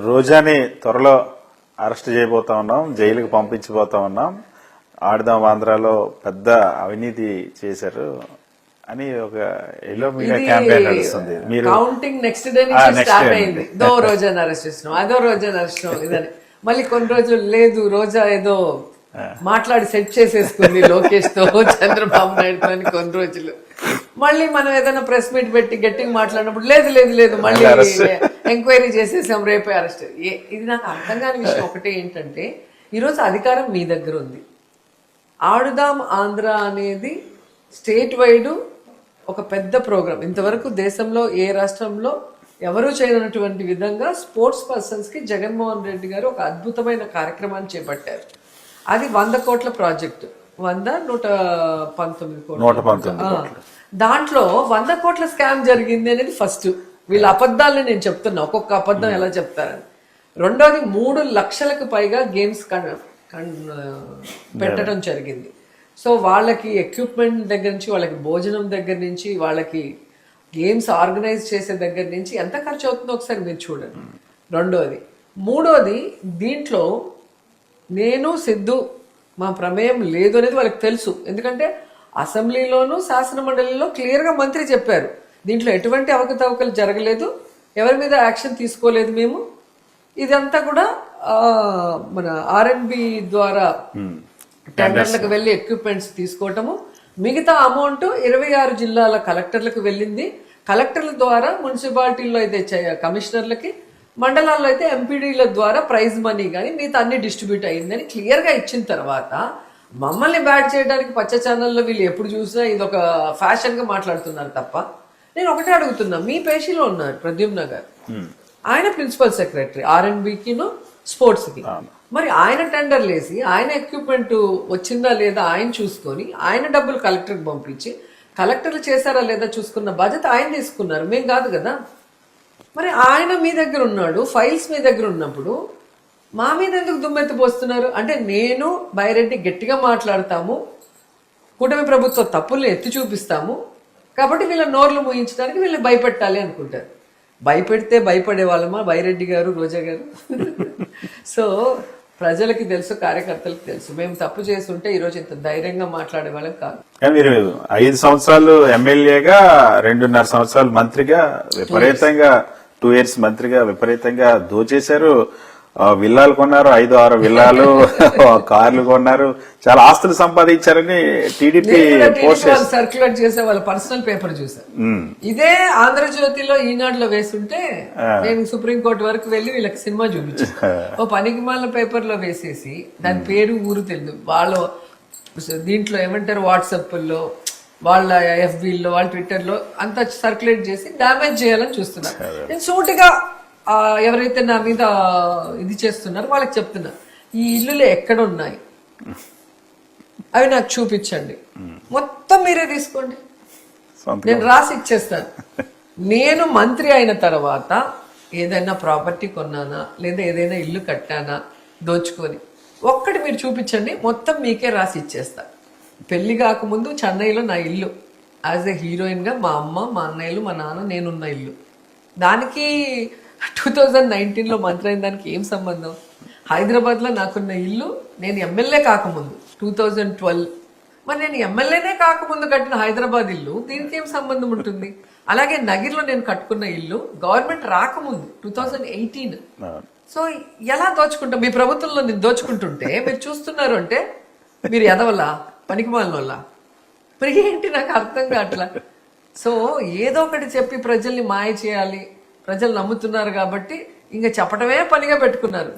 రోజాని త్వరలో అరెస్ట్ చేయబోతా ఉన్నాం, జైలుకి పంపించబోతా ఉన్నాం. ఆడదాం ఆంధ్రాలో పెద్ద అవినీతి చేశారు అని ఒక ఎల్లో మీడియా క్యాంపెయిన్ నడుస్తుంది. మీరు కౌంటింగ్ నెక్స్ట్ డే నుంచి స్టార్ట్ అయింది. రోజాని అరెస్ట్ చేసినాం, అదో రోజాని అరెస్ట్ ఇదని. మళ్ళీ కొన్ని రోజులు లేదు, రోజా ఏదో మాట్లాడి సెట్ చేసేసుకుంది లోకేష్ తో, చంద్రబాబు నాయుడుతో అని కొన్ని రోజులు. మళ్ళీ మనం ఏదైనా ప్రెస్ మీట్ పెట్టి గట్టిగా మాట్లాడినప్పుడు లేదు లేదు లేదు మళ్ళీ ఎంక్వైరీ చేసేసాం, రేపే అరెస్ట్. ఇది నాకు అర్థం కాని విషయం ఒకటే ఏంటంటే, ఈరోజు అధికారం మీ దగ్గర ఉంది. ఆడుదాం ఆంధ్ర అనేది స్టేట్ వైడ్ ఒక పెద్ద ప్రోగ్రామ్. ఇంతవరకు దేశంలో ఏ రాష్ట్రంలో ఎవరూ చేయనటువంటి విధంగా స్పోర్ట్స్ పర్సన్స్ కి జగన్మోహన్ రెడ్డి గారు ఒక అద్భుతమైన కార్యక్రమాన్ని చేపట్టారు. అది 100 కోట్ల ప్రాజెక్టు. 119 కోట్లు. దాంట్లో 100 కోట్ల స్కామ్ జరిగింది అనేది ఫస్ట్. వీళ్ళ అబద్ధాలని నేను చెప్తున్నా, ఒక్కొక్క అబద్ధం ఎలా చెప్తారని. రెండోది 3 లక్షలకు పైగా గేమ్స్ పెట్టడం జరిగింది. సో వాళ్ళకి ఎక్విప్మెంట్ దగ్గర నుంచి, వాళ్ళకి భోజనం దగ్గర నుంచి, వాళ్ళకి గేమ్స్ ఆర్గనైజ్ చేసే దగ్గర నుంచి ఎంత ఖర్చు అవుతుందో ఒకసారి మీరు చూడండి. రెండోది. మూడోది, దీంట్లో నేను సిద్ధు మా ప్రమేయం లేదు అనేది వాళ్ళకి తెలుసు. ఎందుకంటే అసెంబ్లీలోనూ శాసన మండలిలో క్లియర్గా మంత్రి చెప్పారు, దీంట్లో ఎటువంటి అవకతవకలు జరగలేదు, ఎవరి మీద యాక్షన్ తీసుకోలేదు మేము. ఇదంతా కూడా మన ఆర్ఎన్బి ద్వారా టెండర్లకు వెళ్ళి ఎక్విప్మెంట్స్ తీసుకోవటము, మిగతా అమౌంట్ 26 జిల్లాల కలెక్టర్లకు వెళ్ళింది. కలెక్టర్ల ద్వారా మున్సిపాలిటీల్లో అయితే కమిషనర్లకి, మండలాల్లో అయితే ఎంపీడీల ద్వారా ప్రైజ్ మనీ కానీ మిగతా అన్ని డిస్ట్రిబ్యూట్ అయ్యిందని క్లియర్గా ఇచ్చిన తర్వాత మమ్మల్ని బ్యాట్ చేయడానికి పచ్చ ఛానల్లో వీళ్ళు ఎప్పుడు చూసినా ఇది ఒక ఫ్యాషన్గా మాట్లాడుతున్నారు తప్ప. నేను ఒకటే అడుగుతున్నా, మీ పేషీలో ఉన్నారు ప్రద్యుమ్న గారు, ఆయన ప్రిన్సిపల్ సెక్రటరీ ఆర్ఎన్బికిను స్పోర్ట్స్కి. మరి ఆయన టెండర్లు వేసి ఆయన ఎక్విప్మెంట్ వచ్చిందా లేదా ఆయన చూసుకొని ఆయన డబ్బులు కలెక్టర్కి పంపించి కలెక్టర్లు చేశారా లేదా చూసుకున్న బాధ్యత ఆయన తీసుకున్నారు, మేం కాదు కదా. మరి ఆయన మీ దగ్గర ఉన్నాడు, ఫైల్స్ మీ దగ్గర ఉన్నప్పుడు మా మీద ఎందుకు దుమ్మెత్తి పోస్తున్నారు? అంటే నేను బైరెడ్డి గట్టిగా మాట్లాడతాము, కూటమి ప్రభుత్వ తప్పుల్ని ఎత్తి చూపిస్తాము కాబట్టి వీళ్ళ నోర్లు మూయించడానికి వీళ్ళు భయపెట్టాలి అనుకుంటారు. భయపెడితే భయపడే వాళ్ళమా బైరెడ్డి గారు, రోజా గారు? సో ప్రజలకి తెలుసు, కార్యకర్తలకు తెలుసు, మేము తప్పు చేస్తుంటే ఈరోజు ఇంత ధైర్యంగా మాట్లాడే వాళ్ళం కాదు. మీరు 5 సంవత్సరాలు ఎమ్మెల్యేగా, 2.5 సంవత్సరాలు మంత్రిగా విపరీతంగా 2 years మంత్రిగా విపరీతంగా దోచేశారు. విల్లాలు కొన్నారు, 5-6 విల్లాలు, కార్లు కొన్నారు, చాలా ఆస్తులు సంపాదించారని టీడీపీ సర్క్యులేట్ చేసే వాళ్ళ పర్సనల్ పేపర్ చూసారు. ఇదే ఆంధ్రజ్యోతిలో, ఈనాడులో వేస్తుంటే నేను సుప్రీంకోర్టు వరకు వెళ్లి వీళ్ళకి సినిమా చూపించాను. ఓ పనికి మాల పేపర్ లో వేసేసి దాని పేరు ఊరు తెలియదు, వాళ్ళు దీంట్లో ఏమంటారు వాట్సాప్ లో, వాళ్ళ ఎఫ్బీలో, వాళ్ళ ట్విట్టర్లో అంతా సర్క్యులేట్ చేసి డ్యామేజ్ చేయాలని చూస్తున్నారు. నేను సూటిగా ఎవరైతే నా మీద ఇది చేస్తున్నారో వాళ్ళకి చెప్తున్నా, ఈ ఇల్లులు ఎక్కడ ఉన్నాయి అవి నాకు చూపించండి, మొత్తం మీరే తీసుకోండి, నేను రాసి ఇచ్చేస్తాను. నేను మంత్రి అయిన తర్వాత ఏదైనా ప్రాపర్టీ కొన్నానా లేదా ఏదైనా ఇల్లు కట్టానా దోచుకొని ఒక్కటి మీరు చూపించండి, మొత్తం మీకే రాసి ఇచ్చేస్తా. పెళ్లి కాకముందు చెన్నైలో నా ఇల్లు, యాజ్ ఎ హీరోయిన్గా మా అమ్మ, మా అన్నయ్యలు, మా నాన్న, నేనున్న ఇల్లు. దానికి 2019లో మంత్రి అయిన దానికి ఏం సంబంధం? హైదరాబాద్లో నాకున్న ఇల్లు నేను ఎమ్మెల్యే కాకముందు 2012, మరి నేను ఎమ్మెల్యేనే కాకముందు కట్టిన హైదరాబాద్ ఇల్లు దీనికి ఏం సంబంధం ఉంటుంది? అలాగే నగిరిలో నేను కట్టుకున్న ఇల్లు గవర్నమెంట్ రాకముందు 2018. సో ఎలా దోచుకుంటాం? మీ ప్రభుత్వంలో నేను దోచుకుంటుంటే మీరు చూస్తున్నారు అంటే మీరు ఎదవలా, పనికిమాలిన వల్ల? మరి ఏంటి నాకు అర్థం కావట్లా. సో ఏదో ఒకటి చెప్పి ప్రజల్ని మాయ చేయాలి, ప్రజలు నమ్ముతున్నారు కాబట్టి ఇంకా చెప్పటమే పనిగా పెట్టుకున్నారు.